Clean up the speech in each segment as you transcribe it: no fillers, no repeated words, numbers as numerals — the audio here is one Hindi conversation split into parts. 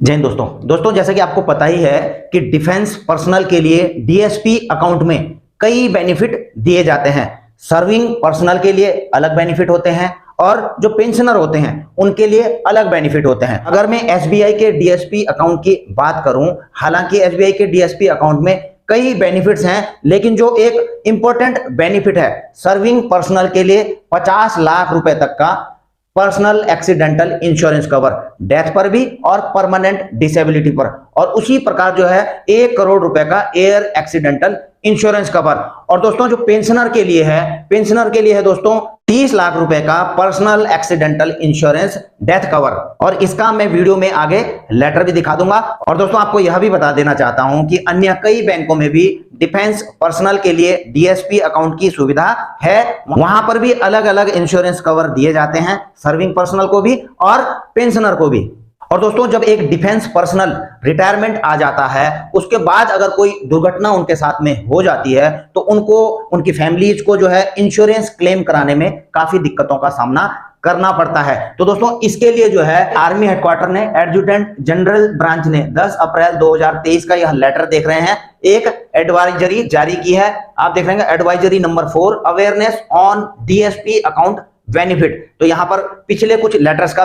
जय हिंद दोस्तों जैसा कि आपको पता ही है कि डिफेंस पर्सनल के लिए डीएसपी अकाउंट में कई बेनिफिट दिए जाते हैं। सर्विंग पर्सनल के लिए अलग बेनिफिट होते हैं और जो पेंशनर होते हैं उनके लिए अलग बेनिफिट होते हैं। अगर मैं एसबीआई के डीएसपी अकाउंट की बात करूं, हालांकि एसबीआई के डीएसपी अकाउंट में कई बेनिफिट्स हैं, लेकिन जो एक इंपॉर्टेंट बेनिफिट है सर्विंग पर्सनल के लिए 50 लाख रुपए तक का personal accidental insurance cover, death पर भी और परमानेंट डिसेबिलिटी पर, और उसी प्रकार जो है 1 करोड़ रुपए का एयर एक्सीडेंटल इंश्योरेंस कवर। और दोस्तों जो पेंशनर के लिए है दोस्तों 30 लाख रुपए का personal accidental insurance death cover, और इसका मैं वीडियो में आगे लेटर भी दिखा दूंगा। और दोस्तों आपको यह भी बता देना चाहता हूं कि अन्य कई बैंकों में भी डिफेंस पर्सनल के लिए डीएसपी अकाउंट की सुविधा है, वहां पर भी अलग अलग इंश्योरेंस कवर दिए जाते हैं, सर्विंग पर्सनल को भी और पेंशनर को भी। और दोस्तों जब एक डिफेंस पर्सनल रिटायरमेंट आ जाता है, उसके बाद अगर कोई दुर्घटना उनके साथ में हो जाती है तो उनको, उनकी फैमिलीज को जो है इंश्योरेंस क्लेम कराने में काफी दिक्कतों का सामना करना पड़ता है। तो दोस्तों इसके लिए जो है आर्मी हेडक्वार्टर ने, एडजुटेंट जनरल ब्रांच ने 10 अप्रैल 2023 का यह लेटर देख रहे हैं, एक एडवाइजरी जारी की है। आप देख रहे हैं advisory number 4, awareness on DSP account benefit. तो यहां पर पिछले कुछ लेटर्स का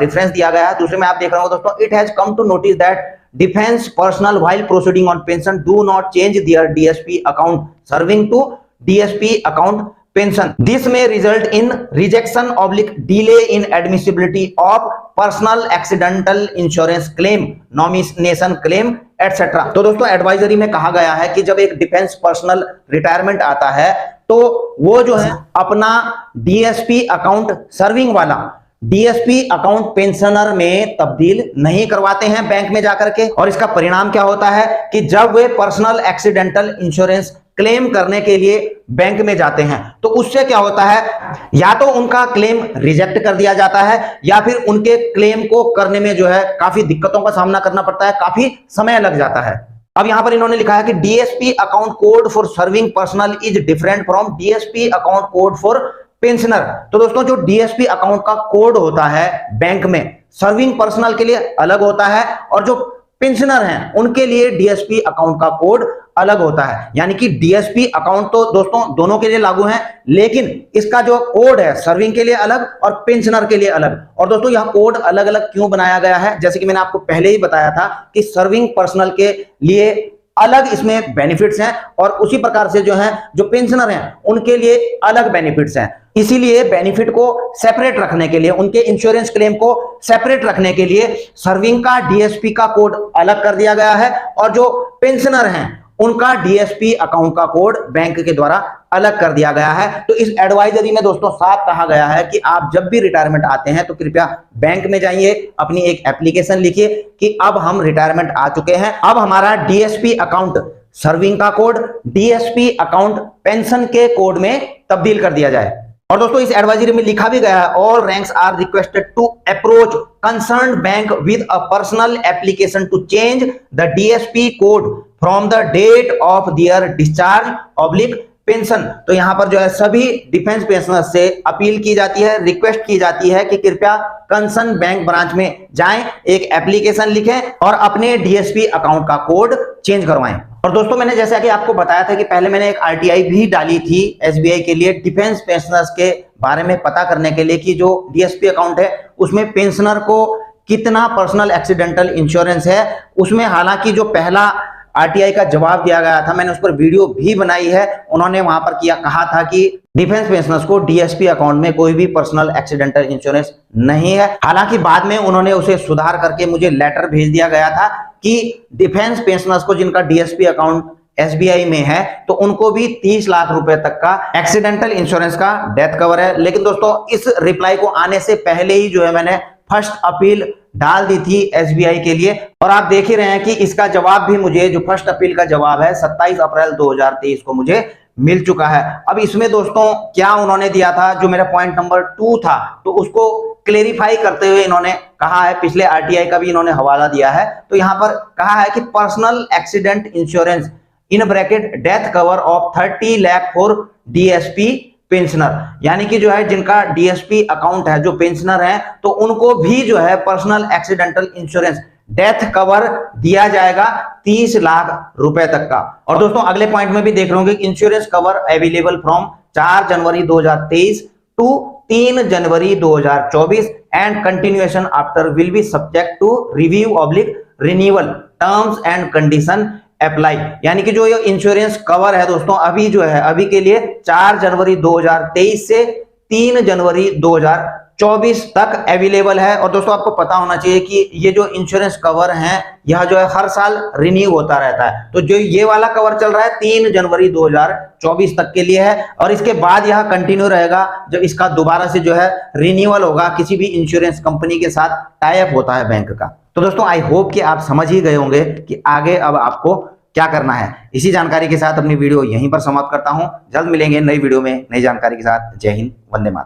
रेफरेंस दिया गया है। दूसरे में आप देख रहे हो दोस्तों, it has come to notice that defence personnel while proceeding on pension do not change their DSP account serving to DSP account pension. This may result in rejection oblique delay in admissibility of personal accidental insurance claim, nomination claim etcetera. तो दोस्तों एडवाइजरी में कहा गया है कि जब एक डिफेंस पर्सनल रिटायरमेंट आता है तो वो जो है अपना डीएसपी अकाउंट सर्विंग वाला डीएसपी अकाउंट पेंशनर में तब्दील नहीं करवाते हैं बैंक में जाकर के। और इसका परिणाम क्या होता है कि जब वे पर्सनल एक्सीडेंटल इंश्योरेंस क्लेम करने के लिए बैंक में जाते हैं तो उससे क्या होता है, या तो उनका क्लेम रिजेक्ट कर दिया जाता है या फिर उनके क्लेम को करने में जो है काफी दिक्कतों का सामना करना पड़ता है, काफी समय लग जाता है। अब यहां पर इन्होंने लिखा है कि DSP account code for serving personal is different from DSP account code for pensioner. तो दोस्तों जो डीएसपी अकाउंट का कोड होता है बैंक में, सर्विंग पर्सनल के लिए अलग होता है, और जो पेंशनर हैं उनके लिए डीएसपी अकाउंट का कोड अलग होता है। यानी कि डीएसपी अकाउंट तो दोस्तों दोनों के लिए लागू है, लेकिन इसका जो कोड है सर्विंग के लिए अलग और पेंशनर के लिए अलग। और दोस्तों यह कोड अलग अलग क्यों बनाया गया है, जैसे कि मैंने आपको पहले ही बताया था कि सर्विंग पर्सनल के लिए अलग इसमें बेनिफिट्स हैं और उसी प्रकार से जो है जो पेंशनर हैं उनके लिए अलग बेनिफिट्स हैं। इसीलिए बेनिफिट को सेपरेट रखने के लिए, उनके इंश्योरेंस क्लेम को सेपरेट रखने के लिए सर्विंग का डीएसपी का कोड अलग कर दिया गया है, और जो पेंशनर हैं उनका डीएसपी अकाउंट का कोड बैंक के द्वारा अलग कर दिया गया है। तो इस एडवाइजरी में दोस्तों साफ कहा गया है कि आप जब भी रिटायरमेंट आते हैं तो कृपया बैंक में जाइए, अपनी एक एप्लीकेशन लिखिए कि अब हम रिटायरमेंट आ चुके हैं, अब हमारा डीएसपी अकाउंट सर्विंग का कोड डीएसपी अकाउंट पेंशन के कोड में तब्दील कर दिया जाए। और दोस्तों इस एडवाइजरी में लिखा भी गया है, all ranks are requested to approach concerned bank with a personal application to change the DSP code from the date of their discharge oblique pension. तो यहां पर जो है सभी डिफेंस पेंशनर से अपील की जाती है, रिक्वेस्ट की जाती है कि कृपया कंसर्न बैंक ब्रांच में जाएं, एक एप्लीकेशन लिखें और अपने डीएसपी अकाउंट का कोड चेंज करवाएं। और दोस्तों मैंने जैसा कि आपको बताया था कि पहले मैंने एक आरटीआई भी डाली थी एसबीआई के लिए डिफेंस पेंशनर्स के बारे में पता करने के लिए कि जो डीएसपी अकाउंट है उसमें पेंशनर को कितना पर्सनल एक्सीडेंटल इंश्योरेंस है। उसमें हालांकि जो पहला आरटीआई का जवाब दिया गया था, मैंने उस पर वीडियो भी बनाई है, उन्होंने वहां पर कहा था कि डिफेंस पेंशनर्स को डीएसपी अकाउंट में कोई भी पर्सनल एक्सीडेंटल इंश्योरेंस नहीं है। हालांकि बाद में उन्होंने उसे सुधार करके मुझे लेटर भेज दिया गया था कि डिफेंस पेंशनर्स को जिनका डीएसपी अकाउंट एसबीआई में है तो उनको भी 30 लाख रुपए तक का एक्सीडेंटल इंश्योरेंस का डेथ कवर है। लेकिन दोस्तों इस रिप्लाई को आने से पहले ही जो है मैंने फर्स्ट अपील डाल दी थी एसबीआई के लिए, और आप देख ही रहे हैं कि इसका जवाब भी मुझे, जो फर्स्ट अपील का जवाब है 27 अप्रैल 2023 को मुझे मिल चुका है। अब इसमें दोस्तों क्या उन्होंने दिया था, जो मेरा पॉइंट नंबर 2 था, तो उसको क्लेरिफाई करते हुए इन्होंने कहा है, पिछले आरटीआई का भी इन्होंने हवाला दिया है। तो यहां पर कहा है कि personal accident insurance in bracket death cover of 30 lakh for DSP pensioner, यानी कि जो है जिनका डीएसपी अकाउंट है, जो पेंशनर है, तो उनको भी जो है personal accidental insurance death cover दिया जाएगा 30 लाख रुपए तक का। और दोस्तों अगले पॉइंट में भी देख रहे होंगे insurance cover available from 4 January 2023 to 3 January 2024 and continuation after will be subject to review oblique renewal terms and condition apply. यानी कि जो ये इंश्योरेंस कवर है दोस्तों अभी जो है अभी के लिए 4 जनवरी 2023 से 3 जनवरी 2024 तक अवेलेबल है। और दोस्तों आपको पता होना चाहिए कि ये जो इंश्योरेंस कवर है यह जो है हर साल रिन्यू होता रहता है। तो जो ये वाला कवर चल रहा है 3 जनवरी 2024 तक के लिए है और इसके बाद यह कंटिन्यू रहेगा जब इसका दोबारा से जो है रिन्यूअल होगा, किसी भी इंश्योरेंस कंपनी के साथ टाई अप होता है बैंक का। तो दोस्तों आई होप कि आप समझ ही गए होंगे कि आगे अब आपको क्या करना है। इसी जानकारी के साथ अपनी वीडियो यहीं पर समाप्त करता हूं। जल्द मिलेंगे नई वीडियो में नई जानकारी के साथ। जय हिंद, वंदे मातरम।